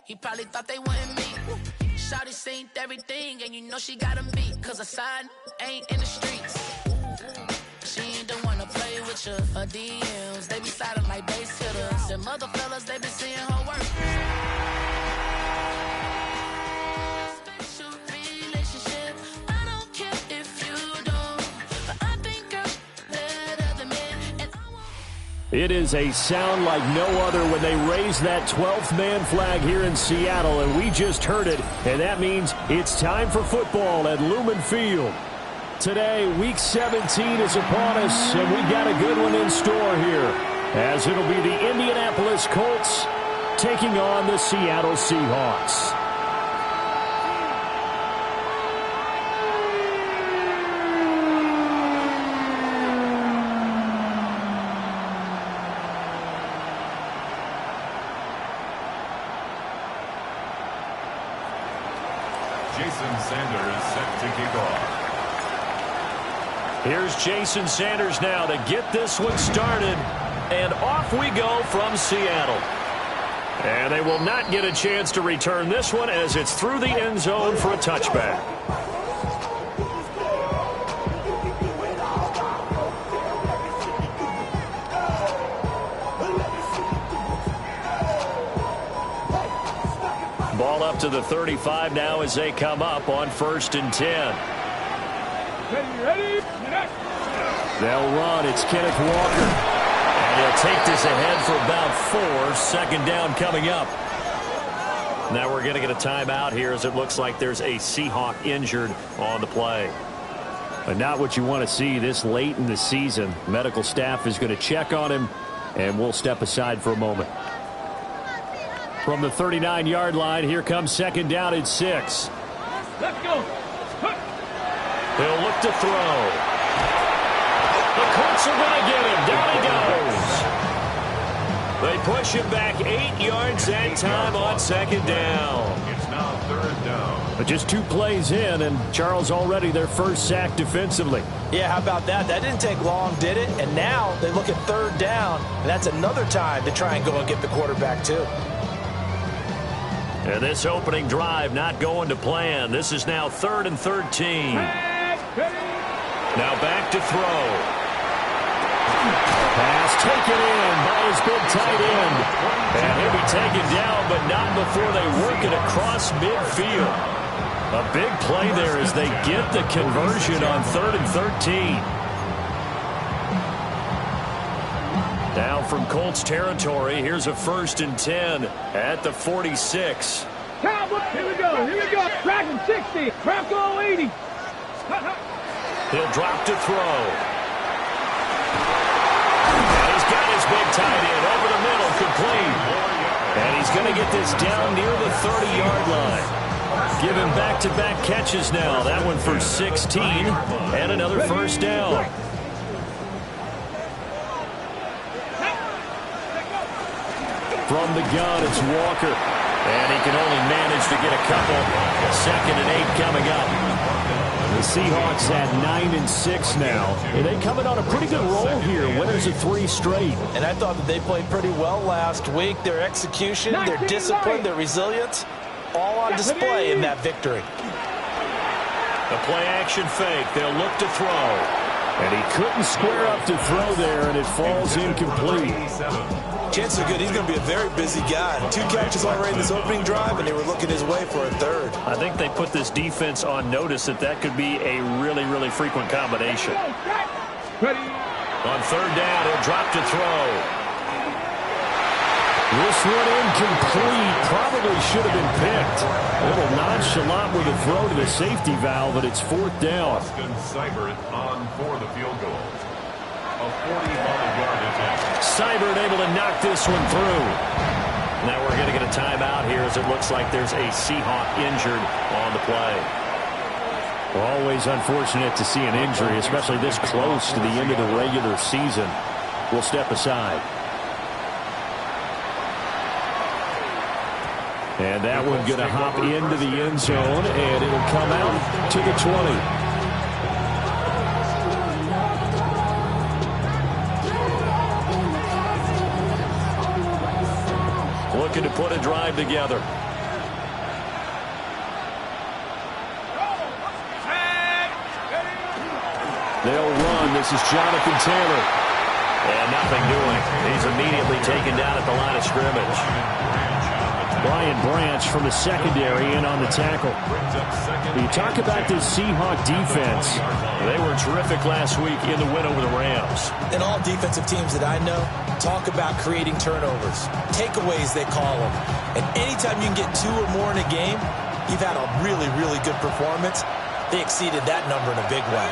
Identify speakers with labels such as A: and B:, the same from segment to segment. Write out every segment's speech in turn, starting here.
A: He probably thought they wouldn't meet. Shawty seen everything, and you know she got him beat. Cause a side ain't in the streets. She ain't the one to play with you. Her DMs, they be sliding like base hitters. Them other fellas, they been seeing her work. Special relationship. I don't care if you don't, but I think I'm better than men. And I won't.
B: It is a sound like no other when they raise that 12th man flag here in Seattle, and we just heard it, and that means it's time for football at Lumen Field. Today, Week 17 is upon us, and we got a good one in store here, as it'll be the Indianapolis Colts taking on the Seattle Seahawks.
C: Jason Sanders set to kick off.
B: Here's Jason Sanders now to get this one started. And off we go from Seattle. And they will not get a chance to return this one as it's through the end zone for a touchback. Ball up to the 35 now as they come up on 1st and 10.
D: Ready?
B: They'll run. It's Kenneth Walker. And he'll take this ahead for about 4. 2nd down coming up. Now we're going to get a timeout here as it looks like there's a Seahawk injured on the play. But not what you want to see this late in the season. Medical staff is going to check on him, and we'll step aside for a moment. From the 39-yard line, here comes 2nd down at 6.
D: Let's go.
B: He'll look to throw. The Colts are going to get him. Down he goes. They push him back 8 yards that time on 2nd down.
C: It's now 3rd down.
B: But just 2 plays in, and Charles already their first sack defensively.
E: Yeah, how about that? That didn't take long, did it? And now they look at 3rd down, and that's another time to try and go and get the quarterback too.
B: And this opening drive not going to plan. This is now 3rd and 13. Now back to throw. Pass taken in by his big tight end. And he'll be taken down, but not before they work it across midfield. A big play there as they get the conversion on 3rd and 13. Now from Colts territory, here's a 1st and 10 at the 46.
D: Cowboy, here we go. Crack him 60. Crack all 80.
B: He'll drop to throw. And he's got his big tight end over the middle, complete. And he's going to get this down near the 30-yard line. Give him back-to-back catches now. That one for 16 and another 1st down. From the gun, it's Walker. And he can only manage to get a couple. 2nd and 8 coming up. The Seahawks at 9-6 now. And they coming on a pretty good roll here. Winners of 3 straight.
E: And I thought that they played pretty well last week. Their execution, their discipline, their resilience, all on display in that victory.
B: The play-action fake. They'll look to throw. And he couldn't square up to throw there, and it falls incomplete.
E: Chances are good he's going to be a very busy guy. 2 catches already in this opening drive, and they were looking his way for a 3rd.
B: I think they put this defense on notice that could be a really, really frequent combination.
D: Ready.
B: On 3rd down, he'll drop to throw. This one incomplete. Probably should have been picked. A little nonchalant with a throw to the safety valve, but it's 4th down.
C: Austin Seibert on for the field goal. A 45-yard attempt.
B: Seibert able to knock this one through. Now we're going to get a timeout here as it looks like there's a Seahawk injured on the play. Always unfortunate to see an injury, especially this close to the end of the regular season. We'll step aside. And that one going to hop into the end zone, and it'll come out to the 20. Looking to put a drive together. run. This is Jonathan Taylor. And nothing doing. He's immediately taken down at the line of scrimmage. Brian Branch from the secondary in on the tackle. You talk about this Seahawk defense. They were terrific last week in the win over the Rams.
E: And all defensive teams that I know talk about creating turnovers. Takeaways, they call them. And anytime you can get 2 or more in a game, you've had a really, really good performance. They exceeded that number in a big way.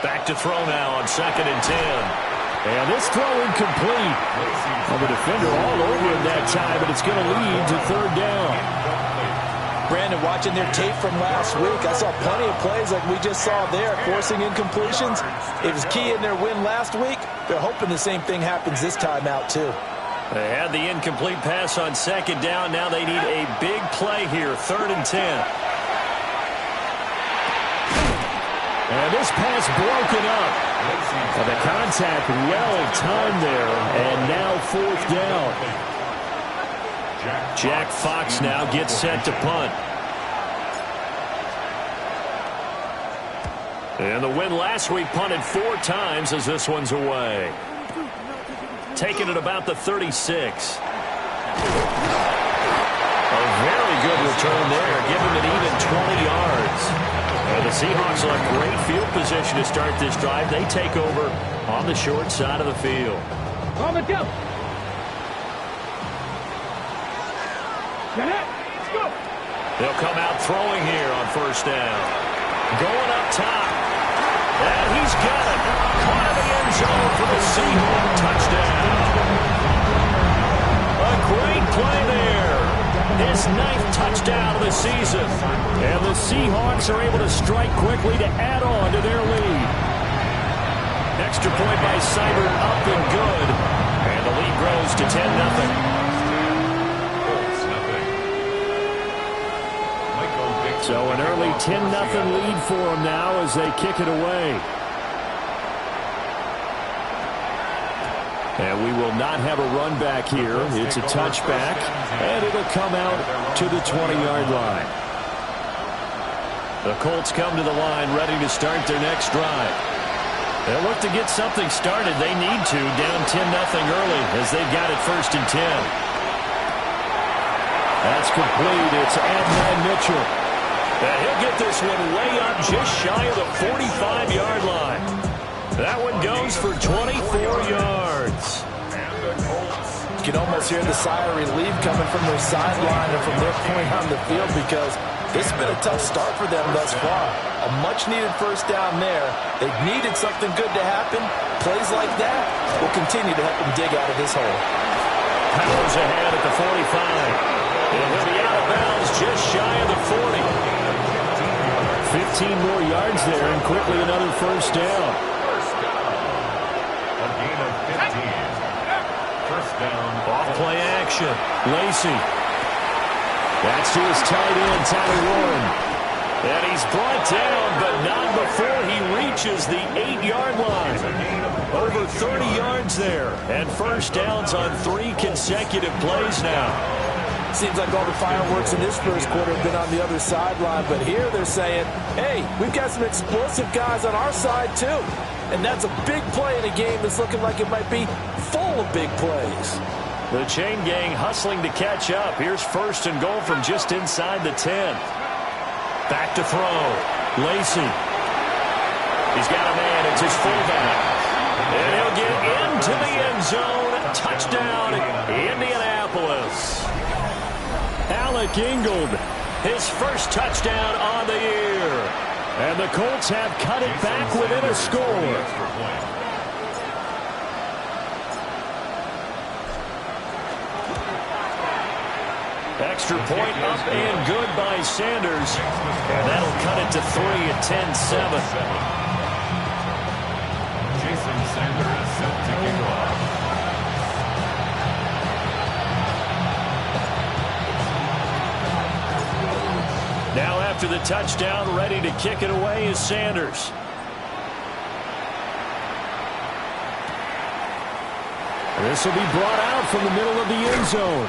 B: Back to throw now on 2nd and 10.
F: And this throw incomplete. Well, the defender all over him that time, but it's going to lead to 3rd down.
E: Brandon, watching their tape from last week, I saw plenty of plays like we just saw there, forcing incompletions. It was key in their win last week. They're hoping the same thing happens this time out, too.
B: They had the incomplete pass on 2nd down. Now they need a big play here, 3rd and 10.
F: And this pass broken up. And the contact well timed there. And now 4th down.
B: Jack Fox now gets set to punt. And the win last week punted 4 times as this one's away. Taking it about the 36. A very good return there. Give him an even 20 yards. And the Seahawks will have great field position to start this drive. They take over on the short side of the field.
D: Let's go.
B: They'll come out throwing here on 1st down. Going up top. And he's got it. Caught in the end zone for the Seahawks touchdown. A great play there. His 9th touchdown of the season.
F: And the Seahawks are able to strike quickly to add on to their lead.
B: Extra point by Seibert up and good. And the lead grows to 10-0.
F: So an early 10-0 lead for them now as they kick it away. And we will not have a run back here. It's a touchback, and it'll come out to the 20-yard line.
B: The Colts come to the line ready to start their next drive. They'll look to get something started. They need to, down 10-0 early as they've got it 1st and 10.
F: That's complete. It's Adnan Mitchell.
B: And he'll get this one way up just shy of the 45-yard line. That one goes for 24 yards.
E: You can almost hear the sigh of relief coming from their sideline and from their point on the field because this has been a tough start for them thus far. A much-needed 1st down there. They've needed something good to happen. Plays like that will continue to help them dig out of this hole.
B: Powers ahead at the 45. And he'll be out of bounds just shy of the 40.
F: 15 more yards there, and quickly another 1st down.
C: A gain of 15. 1st down.
B: Off play action.
F: Lacey. That's to his tight end, Tyler Warren.
B: And he's brought down, but not before he reaches the 8-yard line. Over 30 yards there. And 1st downs on 3 consecutive plays now.
E: Seems like all the fireworks in this 1st quarter have been on the other sideline, but here they're saying, hey, we've got some explosive guys on our side too. And that's a big play in a game that's looking like it might be full of big plays.
B: The chain gang hustling to catch up. Here's 1st and goal from just inside the 10. Back to throw. Lacey. He's got a man. It's his fullback. And he'll get into the end zone. Touchdown, Indianapolis.
F: Alec Ingold,
B: his 1st touchdown on the year.
F: And the Colts have cut it back within a score.
B: Extra point up and good by Sanders. And that'll cut it to 3 at 10-7.
C: Jason Sanders set to kick off.
B: Now after the touchdown, ready to kick it away is Sanders.
F: This will be brought out from the middle of the end zone.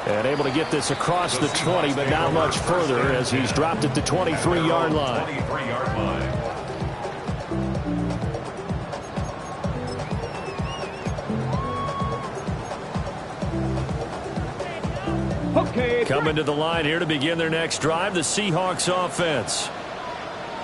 F: And able to get this across the 20, but not much further as he's dropped at the 23-yard line.
C: 23-yard line.
D: Okay.
B: Coming to the line here to begin their next drive, the Seahawks offense.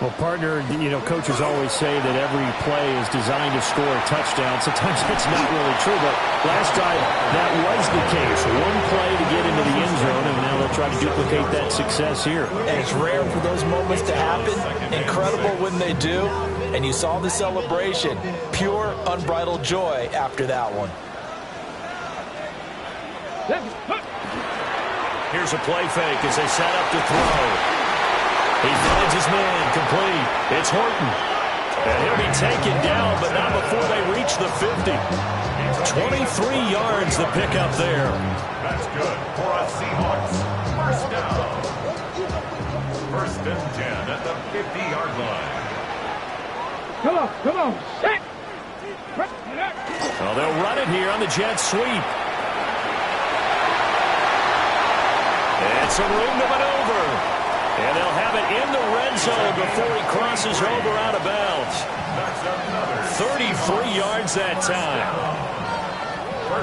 F: Well, partner, coaches always say that every play is designed to score a touchdown. Sometimes it's not really true, but last drive, that was the case. One play to get into the end zone, and now they'll try to duplicate that success here.
E: And it's rare for those moments to happen. Incredible when they do. And you saw the celebration. Pure, unbridled joy after that one.
B: Here's a play fake as they set up to throw. He finds his man, complete. It's Horton. And he'll be taken down, but not before they reach the 50. 23 yards the pickup there.
C: That's good for a Seahawks. First down. First and 10 at the 50-yard line.
D: Come on. Set.
B: Well, they'll run it here on the jet sweep. It's a room to maneuver. And they'll have it in the red zone before he crosses over out of bounds. 33 yards that time.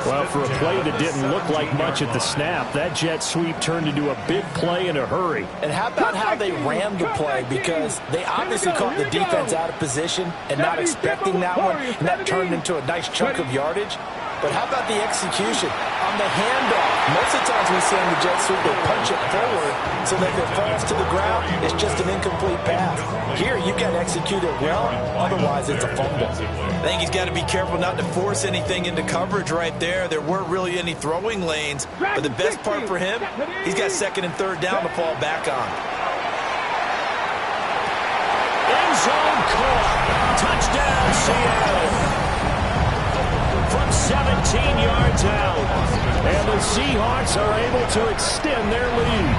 F: Well, for a play that didn't look like much at the snap, that jet sweep turned into a big play in a hurry.
E: And how about how they ran the play? Because they obviously caught the defense out of position and not expecting that one, and that turned into a nice chunk of yardage. But how about the execution? On the handoff, most of the times we see on the jet sweep, they punch it forward so that if it falls to the ground, it's just an incomplete pass. Here, you've got to execute it well, otherwise it's a fumble.
G: I think he's got to be careful not to force anything into coverage right there. There weren't really any throwing lanes, but the best part for him, he's got second and third down to fall back on.
B: End zone caught. Touchdown, Seattle. From 17 yards out.
F: And the Seahawks are able to extend their lead.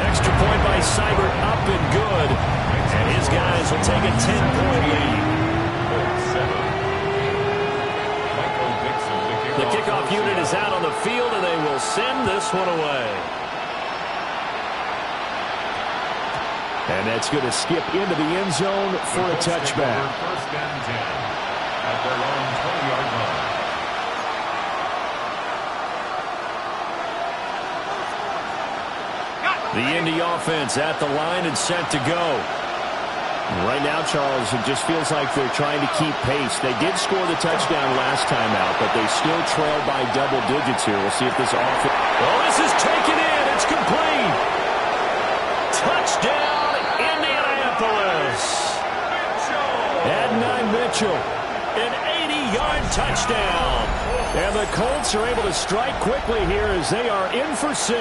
B: Extra point by Seibert, up and good. And his guys will take a 10-point lead. The kickoff unit is out on the field, and they will send this one away.
F: And that's going to skip into the end zone for a touchback.
C: First and 10 at their own 20-yard line.
B: The Indy offense at the line and set to go.
F: Right now, Charles, it just feels like they're trying to keep pace. They did score the touchdown last time out, but they still trail by double digits here. We'll see if this offense...
B: Well, this is taken in. It's complete. Touchdown, Indianapolis.
F: Adnan Mitchell.
B: An 80-yard touchdown.
F: And the Colts are able to strike quickly here as they are in for 6.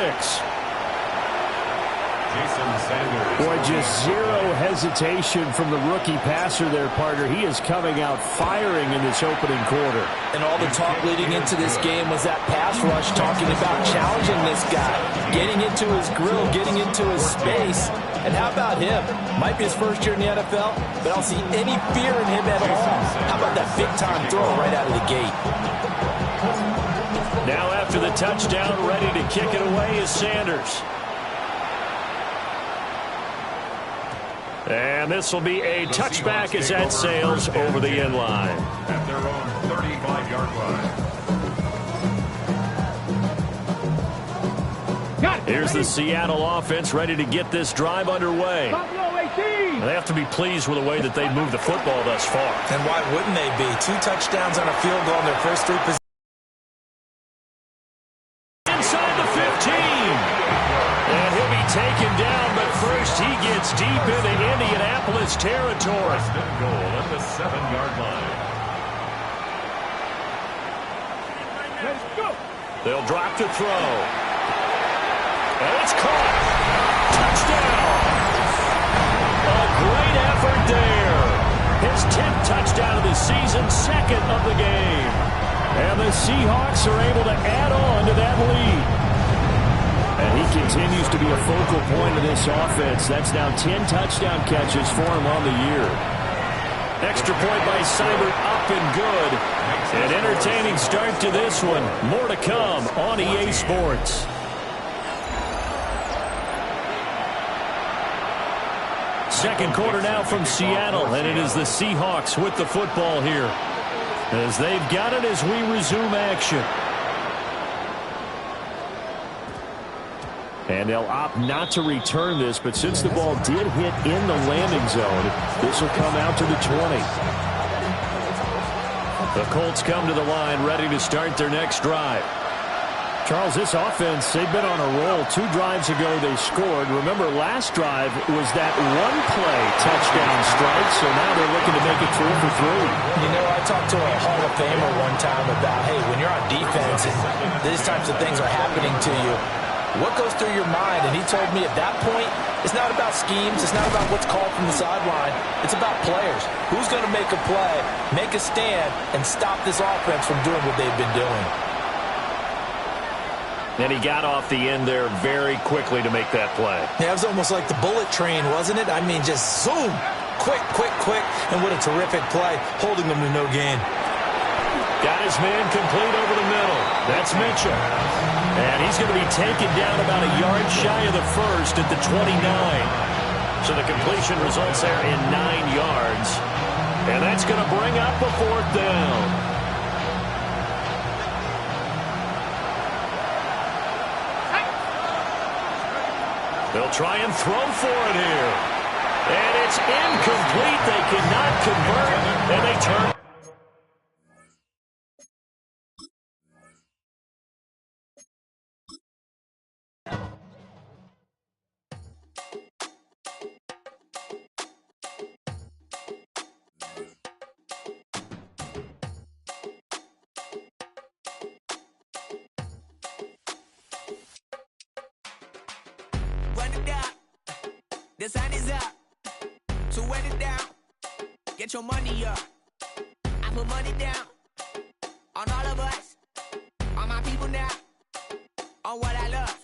F: Boy, just zero hesitation from the rookie passer there, partner. He is coming out firing in this opening quarter.
E: And all the talk leading into this game was that pass rush, talking about challenging this guy, getting into his grill, getting into his space. And how about him? Might be his first year in the NFL, but I don't see any fear in him at all. How about that big-time throw right out of the gate?
B: Now after the touchdown, ready to kick it away is Sanders. And this will be a touchback as that sails over the end line.
C: At their own 35-yard line.
B: Here's the Seattle offense ready to get this drive underway.
D: Buffalo 18.
B: They have to be pleased with the way that they've moved the football thus far.
G: And why wouldn't they be? 2 touchdowns on a field goal in their first 3 possessions.
B: Inside the 15. And he'll be taken down, but first he gets deep into Indianapolis territory.
C: First and goal at the 7-yard line.
D: Let's go.
B: They'll drop to throw. And it's caught. Touchdown. A great effort there. His 10th touchdown of the season, 2nd of the game.
F: And the Seahawks are able to add on to that lead. And he continues to be a focal point of this offense. That's now 10 touchdown catches for him on the year.
B: Extra point by Seibert, up and good. An entertaining start to this one. More to come on EA Sports. Second quarter now from Seattle, and it is the Seahawks with the football here, as they've got it as we resume action.
F: And they'll opt not to return this, but since the ball did hit in the landing zone, this will come out to the 20. The Colts come to the line ready to start their next drive. Charles, this offense, they've been on a roll. 2 drives ago they scored. Remember, last drive was that one-play touchdown strike, so now they're looking to make it 4 for 3.
E: You know, I talked to a Hall of Famer one time about, hey, when you're on defense and these types of things are happening to you, what goes through your mind? And he told me at that point, it's not about schemes. It's not about what's called from the sideline. It's about players. Who's going to make a play, make a stand, and stop this offense from doing what they've been doing?
B: And he got off the end there very quickly to make that play.
G: Yeah, it was almost like the bullet train, wasn't it? I mean, just zoom. Quick, quick, quick. And what a terrific play, holding them to no gain.
B: Got his man complete over the middle. That's Mitchell. And he's going to be taken down about a yard shy of the first at the 29. So the completion results there in 9 yards. And that's going to bring up a 4th down. They'll try and throw for it here. And it's incomplete. They cannot convert. And they turn.
A: The sun is up, so wet it down, get your money up. I put money down on all of us, on my people now, on what I love.